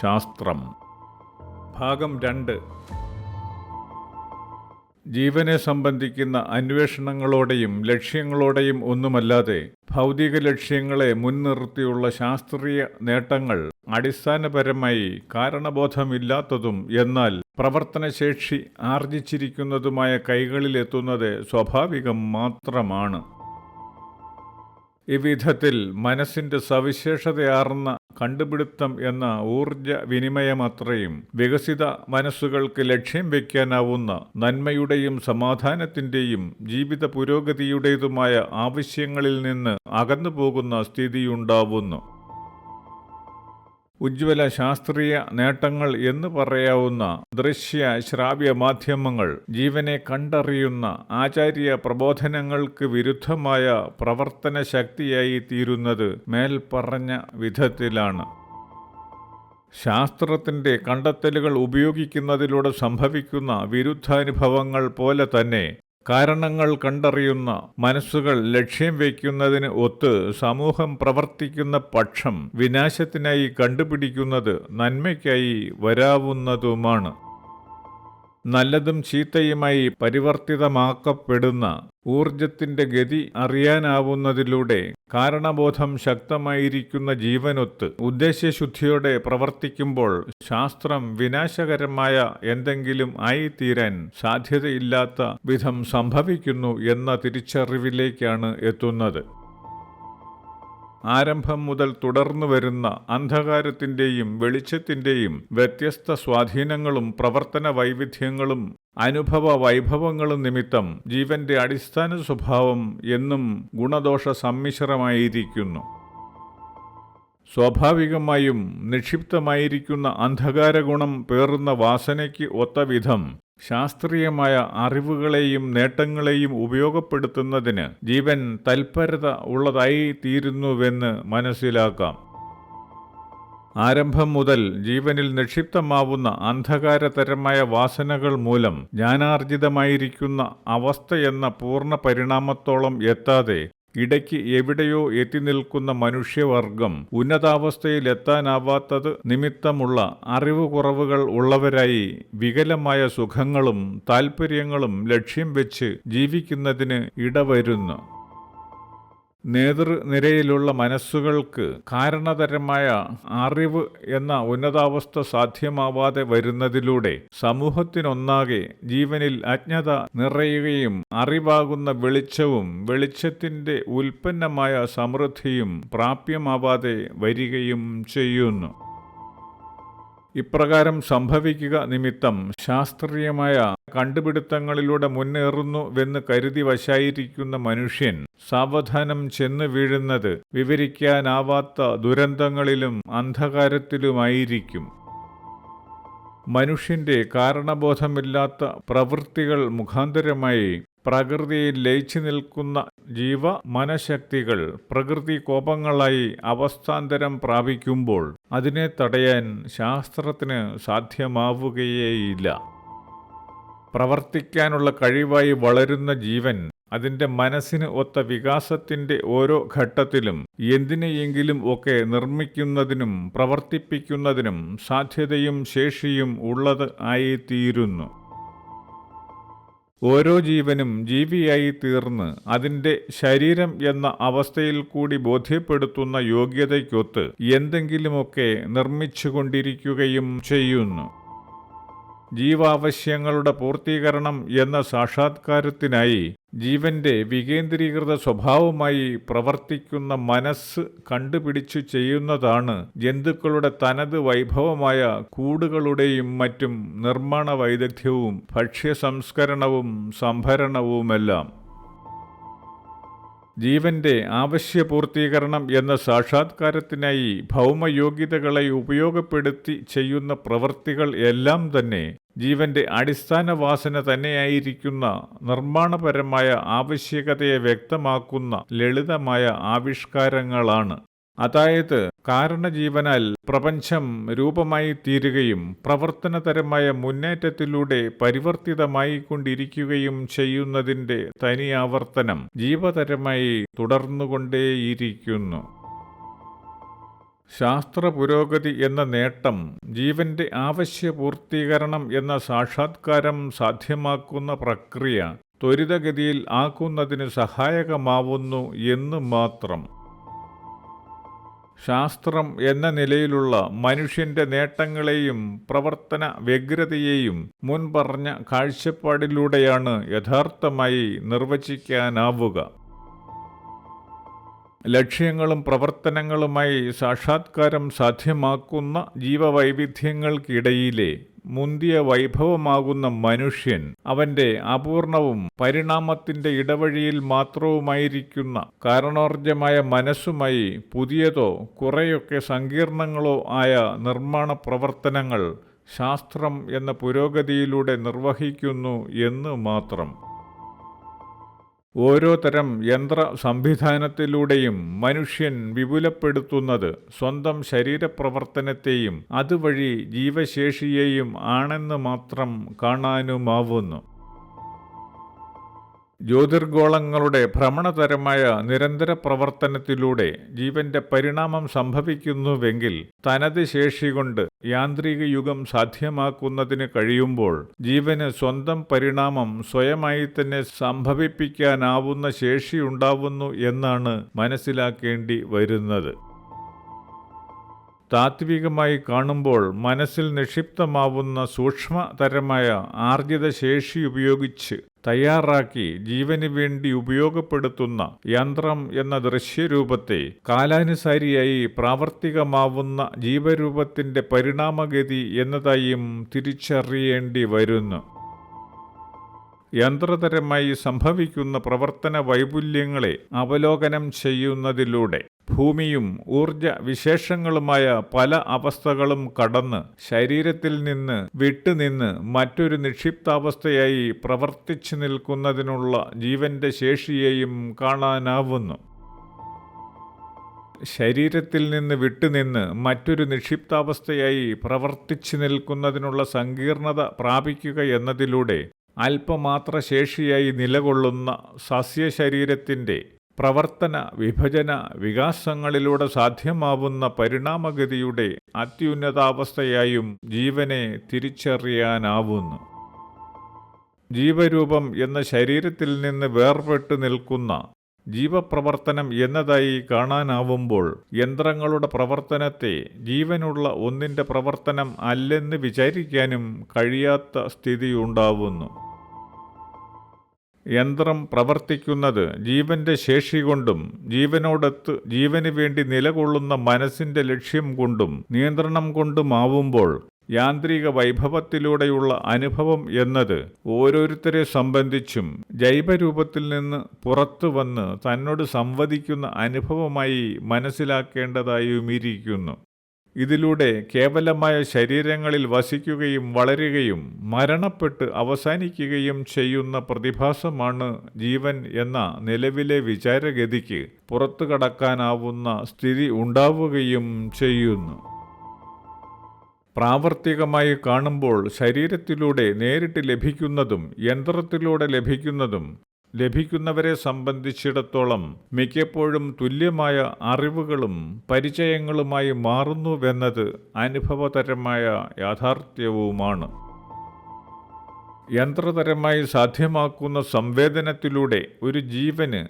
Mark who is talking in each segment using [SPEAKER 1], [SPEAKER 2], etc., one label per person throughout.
[SPEAKER 1] ശാസ്ത്രം. ഭാഗം 2. ജീവനെ സംബന്ധിക്കുന്ന അന്വേഷണങ്ങളോടെയും ലക്ഷ്യങ്ങളോടെയും ഒന്നുമല്ലാതെ ഭൗതിക ലക്ഷ്യങ്ങളെ മുൻനിർത്തിയുള്ള ശാസ്ത്രീയ നേട്ടങ്ങൾ അടിസ്ഥാനപരമായി കാരണബോധമില്ലാത്തതും എന്നാൽ പ്രവർത്തനശേഷി ആർജിച്ചിരിക്കുന്നതുമായ കൈകളിലെത്തുന്നത് സ്വാഭാവികം മാത്രമാണ്. ഇവിധത്തിൽ മനസ്സിന്റെ സവിശേഷതയാർന്ന കണ്ടുപിടുത്തം എന്ന ഊർജ വിനിമയമത്രയും വികസിത മനസ്സുകൾക്ക് ലക്ഷ്യം വയ്ക്കാനാവുന്ന നന്മയുടെയും സമാധാനത്തിന്റെയും ജീവിത പുരോഗതിയുടേതുമായ ആവശ്യങ്ങളിൽ നിന്ന് അകന്നുപോകുന്ന സ്ഥിതിയുണ്ടാവുന്നു. ഉജ്ജ്വല ശാസ്ത്രീയ നേട്ടങ്ങൾ എന്ന് പറയാവുന്ന ദൃശ്യ ശ്രാവ്യ മാധ്യമങ്ങൾ ജീവനെ കണ്ടറിയുന്ന ആചാര്യ പ്രബോധനങ്ങൾക്ക് വിരുദ്ധമായ പ്രവർത്തന ശക്തിയായി തീരുന്നത് മേൽപ്പറഞ്ഞ വിധത്തിലാണ്. ശാസ്ത്രത്തിന്റെ കണ്ടെത്തലുകൾ ഉപയോഗിക്കുന്നതിലൂടെ സംഭവിക്കുന്ന വിരുദ്ധാനുഭവങ്ങൾ പോലെ തന്നെ കാരണങ്ങൾ കണ്ടറിയുന്ന മനസ്സുകൾ ലക്ഷ്യം വയ്ക്കുന്നതിന് ഒത്ത് സമൂഹം പ്രവർത്തിക്കുന്ന പക്ഷം വിനാശത്തിനായി കണ്ടുപിടിക്കുന്നത് നന്മയ്ക്കായി വരാവുന്നതുമാണ്. നല്ലതും ചീത്തയുമായി പരിവർത്തിതമാക്കപ്പെടുന്ന ഊർജത്തിന്റെ ഗതി അറിയാനാവുന്നതിലൂടെ കാരണബോധം ശക്തമായിരിക്കുന്ന ജീവനൊത്ത് ഉദ്ദേശ്യശുദ്ധിയോടെ പ്രവർത്തിക്കുമ്പോൾ ശാസ്ത്രം വിനാശകരമായ എന്തെങ്കിലും ആയിത്തീരാൻ സാധ്യതയില്ലാത്ത വിധം സംഭവിക്കുന്നു എന്ന തിരിച്ചറിവിലേക്കാണ് എത്തുന്നത്. ആരംഭം മുതൽ തുടർന്നു വരുന്ന അന്ധകാരത്തിന്റെയും വെളിച്ചത്തിന്റെയും വ്യത്യസ്ത സ്വാധീനങ്ങളും പ്രവർത്തന വൈവിധ്യങ്ങളും അനുഭവ വൈഭവങ്ങളും നിമിത്തം ജീവന്റെ അടിസ്ഥാന സ്വഭാവം എന്നും ഗുണദോഷ സമ്മിശ്രമായിരിക്കുന്നു. സ്വാഭാവികമായും നിക്ഷിപ്തമായിരിക്കുന്ന അന്ധകാരഗുണം പേറുന്ന വാസനയ്ക്ക് ഒത്തവിധം ശാസ്ത്രീയമായ അറിവുകളെയും നേട്ടങ്ങളെയും ഉപയോഗപ്പെടുത്തുന്നതിന് ജീവൻ തൽപരത ഉള്ളതായി തീരുന്നുവെന്ന് മനസ്സിലാക്കാം. ആരംഭം മുതൽ ജീവനിൽ നിക്ഷിപ്തമാവുന്ന അന്ധകാരതരമായ വാസനകൾ മൂലം ജ്ഞാനാർജിതമായിരിക്കുന്ന അവസ്ഥയെന്ന പൂർണ്ണ പരിണാമത്തോളം എത്താതെ ഇടയ്ക്ക് എവിടെയോ എത്തി നിൽക്കുന്ന മനുഷ്യവർഗം ഉന്നതാവസ്ഥയിലെത്താനാവാത്തത് നിമിത്തമുള്ള അറിവ് കുറവുകൾ ഉള്ളവരായി വികലമായ സുഖങ്ങളും താൽപ്പര്യങ്ങളും ലക്ഷ്യം വെച്ച് ജീവിക്കുന്നതിന് ഇടവരുന്നു. നേതൃനിരയിലുള്ള മനസ്സുകൾക്ക് കാരണതരമായ അറിവ് എന്ന ഉന്നതാവസ്ഥ സാധ്യമാവാതെ വരുന്നതിലൂടെ സമൂഹത്തിനൊന്നാകെ ജീവനിൽ അജ്ഞത നിറയുകയും അറിവാകുന്ന വെളിച്ചവും വെളിച്ചത്തിന്റെ ഉൽപ്പന്നമായ സമൃദ്ധിയും പ്രാപ്യമാവാതെ വരികയും ചെയ്യുന്നു. ഇപ്രകാരം സംഭവിക്കുക നിമിത്തം ശാസ്ത്രീയമായ കണ്ടുപിടുത്തങ്ങളിലൂടെ മുന്നേറുന്നുവെന്ന് കരുതി വശായിരിക്കുന്ന മനുഷ്യൻ സാവധാനം ചെന്ന് വീഴുന്നത് വിവരിക്കാനാവാത്ത ദുരന്തങ്ങളിലും അന്ധകാരത്തിലുമായിരിക്കും. മനുഷ്യന്റെ കാരണബോധമില്ലാത്ത പ്രവൃത്തികൾ മുഖാന്തരമായി പ്രകൃതിയിൽ ലയിച്ചു നിൽക്കുന്ന മനഃശക്തികൾ പ്രകൃതി കോപങ്ങളായി അവസ്ഥാന്തരം പ്രാപിക്കുമ്പോൾ അതിനെ തടയാൻ ശാസ്ത്രത്തിന് സാധ്യമാവുകയേയില്ല. പ്രവർത്തിക്കാനുള്ള കഴിവായി വളരുന്ന ജീവൻ അതിന്റെ മനസ്സിന് ഒത്ത വികാസത്തിന്റെ ഓരോ ഘട്ടത്തിലും എന്തിനെയെങ്കിലും ഒക്കെ നിർമ്മിക്കുന്നതിനും പ്രവർത്തിപ്പിക്കുന്നതിനും സാധ്യതയും ശേഷിയും ഉള്ളത് ആയിത്തീരുന്നു. ഓരോ ജീവനും ജീവിയായി തീർന്ന് അതിന്റെ ശരീരം എന്ന അവസ്ഥയിൽ കൂടി ബോധ്യപ്പെടുത്തുന്ന യോഗ്യതയ്ക്കൊത്ത് എന്തെങ്കിലുമൊക്കെ നിർമ്മിച്ചുകൊണ്ടിരിക്കുകയും ചെയ്യുന്നു. ജീവാവശ്യങ്ങളുടെ പൂർത്തീകരണം എന്ന സാക്ഷാത്കാരത്തിനായി ജീവന്റെ വികേന്ദ്രീകൃത സ്വഭാവമായി പ്രവർത്തിക്കുന്ന മനസ്സ് കണ്ടുപിടിച്ചു ചെയ്യുന്നതാണ് ജന്തുക്കളുടെ തനത് വൈഭവമായ കൂടുകളുടെയും മറ്റും നിർമ്മാണ വൈദഗ്ധ്യവും ഭക്ഷ്യസംസ്കരണവും സംഭരണവുമെല്ലാം. ജീവന്റെ ആവശ്യപൂർത്തീകരണം എന്ന സാക്ഷാത്കാരത്തിനായി ഭൗമയോഗ്യതകളെ ഉപയോഗപ്പെടുത്തി ചെയ്യുന്ന പ്രവൃത്തികൾ എല്ലാം തന്നെ ജീവന്റെ അടിസ്ഥാന വാസന തന്നെയായിരിക്കുന്ന നിർമ്മാണപരമായ ആവശ്യകതയെ വ്യക്തമാക്കുന്ന ലളിതമായ ആവിഷ്കാരങ്ങളാണ്. അതായത് കാരണജീവനാൽ പ്രപഞ്ചം രൂപമായി തീരുകയും പ്രവർത്തനതരമായ മുന്നേറ്റത്തിലൂടെ പരിവർത്തിതമായിക്കൊണ്ടിരിക്കുകയും ചെയ്യുന്നതിൻ്റെ തനിയാവർത്തനം ജീവതരമായി തുടർന്നുകൊണ്ടേയിരിക്കുന്നു. ശാസ്ത്ര പുരോഗതി എന്ന നേട്ടം ജീവന്റെ ആവശ്യപൂർത്തീകരണം എന്ന സാക്ഷാത്കാരം സാധ്യമാക്കുന്ന പ്രക്രിയ ത്വരിതഗതിയിൽ ആക്കുന്നതിന് സഹായകമാവുന്നു എന്ന് മാത്രം. ശാസ്ത്രം എന്ന നിലയിലുള്ള മനുഷ്യന്റെ നേട്ടങ്ങളെയും പ്രവർത്തന വ്യഗ്രതയെയും മുൻപറഞ്ഞ കാഴ്ചപ്പാടിലൂടെയാണ് യഥാർത്ഥമായി നിർവചിക്കാനാവുക. ലക്ഷ്യങ്ങളും പ്രവർത്തനങ്ങളുമായി സാക്ഷാത്കാരം സാധ്യമാക്കുന്ന ജീവവൈവിധ്യങ്ങൾക്കിടയിലെ മുന്തിയ വൈഭവമാകുന്ന മനുഷ്യൻ അവന്റെ അപൂർണവും പരിണാമത്തിന്റെ ഇടവഴിയിൽ മാത്രവുമായിരിക്കുന്ന കാരണോർജ്ജമായ മനസ്സുമായി പുതിയതോ കുറെയൊക്കെ സങ്കീർണങ്ങളോ ആയ നിർമ്മാണ പ്രവർത്തനങ്ങൾ ശാസ്ത്രം എന്ന പുരോഗതിയിലൂടെ നിർവഹിക്കുന്നു എന്ന് മാത്രം. ഓരോ തരം യന്ത്ര സംവിധാനത്തിലൂടെയും മനുഷ്യൻ വിപുലപ്പെടുത്തുന്നത് സ്വന്തം ശരീരപ്രവർത്തനത്തെയും അതുവഴി ജീവശേഷിയെയും ആണെന്ന് മാത്രം കാണാനുമാവുന്നു. ജ്യോതിർഗോളങ്ങളുടെ ഭ്രമണതരമായ നിരന്തര പ്രവർത്തനത്തിലൂടെ ജീവന്റെ പരിണാമം സംഭവിക്കുന്നുവെങ്കിൽ തനത് ശേഷി കൊണ്ട് യാന്ത്രിക യുഗം സാധ്യമാക്കുന്നതിന് കഴിയുമ്പോൾ ജീവന് സ്വന്തം പരിണാമം സ്വയമായി തന്നെ സംഭവിപ്പിക്കാനാവുന്ന ശേഷിയുണ്ടാവുന്നു എന്നാണ് മനസ്സിലാക്കേണ്ടി വരുന്നത്. താത്വികമായി കാണുമ്പോൾ മനസ്സിൽ നിക്ഷിപ്തമാവുന്ന സൂക്ഷ്മതരമായ ആർജിത ശേഷി ഉപയോഗിച്ച് തയ്യാറാക്കി ജീവന് വേണ്ടി ഉപയോഗപ്പെടുത്തുന്ന യന്ത്രം എന്ന ദൃശ്യരൂപത്തെ കാലാനുസാരിയായി പ്രാവർത്തികമാവുന്ന ജീവരൂപത്തിന്റെ പരിണാമഗതി എന്നതായും തിരിച്ചറിയേണ്ടി വരുന്നു. യന്ത്രതരമായി സംഭവിക്കുന്ന പ്രവർത്തന വൈപുല്യങ്ങളെ അവലോകനം ചെയ്യുന്നതിലൂടെ ഭൂമിയും ഊർജ വിശേഷങ്ങളുമായ പല അവസ്ഥകളും കടന്ന് ശരീരത്തിൽ നിന്ന് വിട്ടുനിന്ന് മറ്റൊരു നിക്ഷിപ്താവസ്ഥയായി പ്രവർത്തിച്ചു നിൽക്കുന്നതിനുള്ള ജീവന്റെ ശേഷിയെയും കാണാനാവുന്നു. ശരീരത്തിൽ നിന്ന് വിട്ടുനിന്ന് മറ്റൊരു നിക്ഷിപ്താവസ്ഥയായി പ്രവർത്തിച്ചു നിൽക്കുന്നതിനുള്ള സങ്കീർണത പ്രാപിക്കുക എന്നതിലൂടെ അല്പമാത്ര ശേഷിയായി നിലകൊള്ളുന്ന സസ്യശരീരത്തിൻ്റെ പ്രവർത്തന വിഭജന വികാസങ്ങളിലൂടെ സാധ്യമാവുന്ന പരിണാമഗതിയുടെ അത്യുന്നതാവസ്ഥയായും ജീവനെ തിരിച്ചറിയാനാവുന്നു. ജീവരൂപം എന്ന ശരീരത്തിൽ നിന്ന് വേർപെട്ടു നിൽക്കുന്ന ജീവപ്രവർത്തനം എന്നതായി കാണാനാവുമ്പോൾ യന്ത്രങ്ങളുടെ പ്രവർത്തനത്തെ ജീവനുള്ള ഒന്നിൻ്റെ പ്രവർത്തനം അല്ലെന്ന് വിചാരിക്കാനും കഴിയാത്ത സ്ഥിതിയുണ്ടാവുന്നു. യന്ത്രം പ്രവർത്തിക്കുന്നത് ജീവന്റെ ശേഷി കൊണ്ടും ജീവനോടൊത്ത് ജീവന് വേണ്ടി നിലകൊള്ളുന്ന മനസ്സിന്റെ ലക്ഷ്യം കൊണ്ടും നിയന്ത്രണം കൊണ്ടുമാവുമ്പോൾ യാന്ത്രിക വൈഭവത്തിലൂടെയുള്ള അനുഭവം എന്നത് ഓരോരുത്തരെ സംബന്ധിച്ചും ജൈവരൂപത്തിൽ നിന്ന് പുറത്തു വന്ന് തന്നോട് സംവദിക്കുന്ന അനുഭവമായി മനസ്സിലാക്കേണ്ടതായുമിരിക്കുന്നു. ഇതിലൂടെ കേവലമായ ശരീരങ്ങളിൽ വസിക്കുകയും വളരുകയും മരണപ്പെട്ട് അവസാനിക്കുകയും ചെയ്യുന്ന പ്രതിഭാസമാണ് ജീവൻ എന്ന നിലവിലെ വിചാരഗതിക്ക് പുറത്തു കടക്കാനാവുന്ന സ്ഥിതി ഉണ്ടാവുകയും ചെയ്യുന്നു. പ്രാവർത്തികമായി കാണുമ്പോൾ ശരീരത്തിലൂടെ നേരിട്ട് ലഭിക്കുന്നതും യന്ത്രത്തിലൂടെ ലഭിക്കുന്നവരെ സംബന്ധിച്ചിടത്തോളം മിക്കപ്പോഴും തുല്യമായ അറിവുകളും പരിചയങ്ങളുമായി മാറുന്നുവെന്നത് അനുഭവതരമായ യാഥാർത്ഥ്യവുമാണ്. യന്ത്രതരമായി സാധ്യമാക്കുന്ന സംവേദനത്തിലൂടെ ഒരു ജീവന്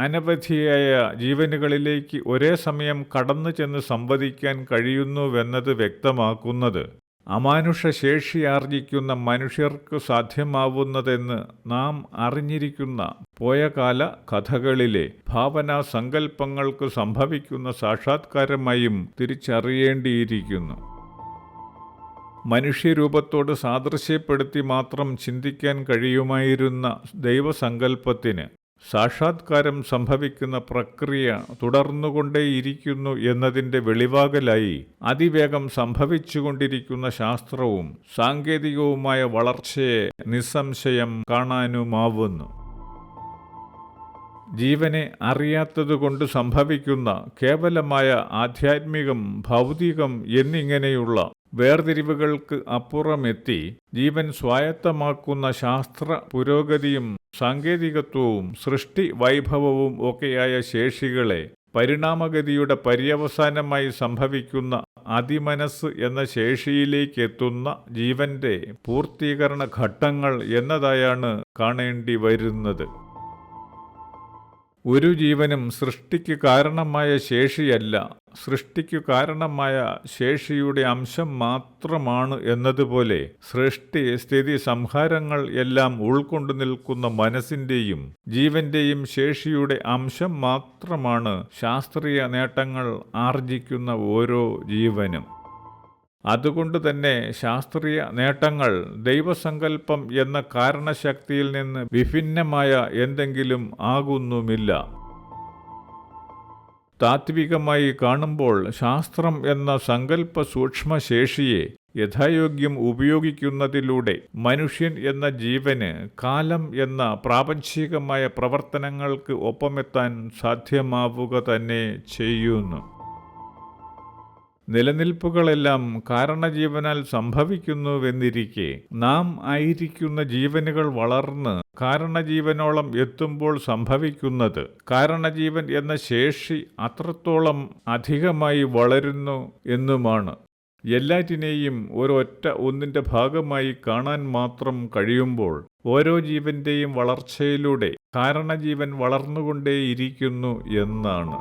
[SPEAKER 1] അനവധിയായ ജീവനുകളിലേക്ക് ഒരേ സമയം കടന്നു ചെന്ന് സംവദിക്കാൻ കഴിയുന്നുവെന്നത് വ്യക്തമാക്കുന്നത് അമാനുഷ ശേഷിയാർജിക്കുന്ന മനുഷ്യർക്ക് സാധ്യമാവുന്നതെന്ന് നാം അറിഞ്ഞിരിക്കുന്ന പോയകാല കഥകളിലെ ഭാവനാ സങ്കല്പങ്ങൾക്ക് സംഭവിക്കുന്ന സാക്ഷാത്കാരമായും തിരിച്ചറിയേണ്ടിയിരിക്കുന്നു. മനുഷ്യരൂപത്തോട് സാദൃശ്യപ്പെടുത്തി മാത്രം ചിന്തിക്കാൻ കഴിയുമായിരുന്ന ദൈവസങ്കല്പത്തിന് സാക്ഷാത്കാരം സംഭവിക്കുന്ന പ്രക്രിയ തുടർന്നുകൊണ്ടേയിരിക്കുന്നു എന്നതിൻ്റെ വെളിവാകലായി അതിവേഗം സംഭവിച്ചുകൊണ്ടിരിക്കുന്ന ശാസ്ത്രവും സാങ്കേതികവുമായ വളർച്ചയെ നിസ്സംശയം കാണാനുമാവുന്നു. ജീവനെ അറിയാത്തതുകൊണ്ട് സംഭവിക്കുന്ന കേവലമായ ആധ്യാത്മികം, ഭൗതികം എന്നിങ്ങനെയുള്ള വേർതിരിവുകൾക്ക് അപ്പുറമെത്തി ജീവൻ സ്വായത്തമാക്കുന്ന ശാസ്ത്ര പുരോഗതിയും സാങ്കേതികത്വവും സൃഷ്ടി വൈഭവവും ഒക്കെയായ ശേഷികളെ പരിണാമഗതിയുടെ പര്യവസാനമായി സംഭവിക്കുന്ന അതിമനസ്സ് എന്ന ശേഷിയിലേക്കെത്തുന്ന ജീവന്റെ പൂർത്തീകരണ ഘട്ടങ്ങൾ എന്നതായാണ് കാണേണ്ടി വരുന്നത്. ഒരു ജീവനും സൃഷ്ടിക്ക് കാരണമായ ശേഷിയല്ല, സൃഷ്ടിക്കു കാരണമായ ശേഷിയുടെ അംശം മാത്രമാണ് എന്നതുപോലെ സൃഷ്ടി, സ്ഥിതി, സംഹാരങ്ങൾ എല്ലാം ഉൾക്കൊണ്ടു നിൽക്കുന്ന മനസ്സിൻ്റെയും ജീവന്റെയും ശേഷിയുടെ അംശം മാത്രമാണ് ശാസ്ത്രീയ നേട്ടങ്ങൾ ആർജിക്കുന്ന ഓരോ ജീവനും. അതുകൊണ്ട് തന്നെ ശാസ്ത്രീയ നേട്ടങ്ങൾ ദൈവസങ്കല്പം എന്ന കാരണശക്തിയിൽ നിന്ന് വിഭിന്നമായ എന്തെങ്കിലും ആകുന്നുമില്ല. താത്വികമായി കാണുമ്പോൾ ശാസ്ത്രം എന്ന സങ്കല്പ സൂക്ഷ്മശേഷിയെ യഥായോഗ്യം ഉപയോഗിക്കുന്നതിലൂടെ മനുഷ്യൻ എന്ന ജീവന് കാലം എന്ന പ്രാപഞ്ചികമായ പ്രവർത്തനങ്ങൾക്ക് ഒപ്പമെത്താൻ സാധ്യമാവുക തന്നെ ചെയ്യുന്നു. നിലനിൽപ്പുകളെല്ലാം കാരണജീവനാൽ സംഭവിക്കുന്നുവെന്നിരിക്കെ നാം ആയിരിക്കുന്ന ജീവനുകൾ വളർന്ന് കാരണജീവനോളം എത്തുമ്പോൾ സംഭവിക്കുന്നത് കാരണജീവൻ എന്ന ശേഷി അത്രത്തോളം അധികമായി വളരുന്നു എന്നുമാണ്. എല്ലാറ്റിനെയും ഒന്നിൻ്റെ ഭാഗമായി കാണാൻ മാത്രം കഴിയുമ്പോൾ ഓരോ ജീവന്റെയും വളർച്ചയിലൂടെ കാരണജീവൻ വളർന്നുകൊണ്ടേയിരിക്കുന്നു എന്നാണ്.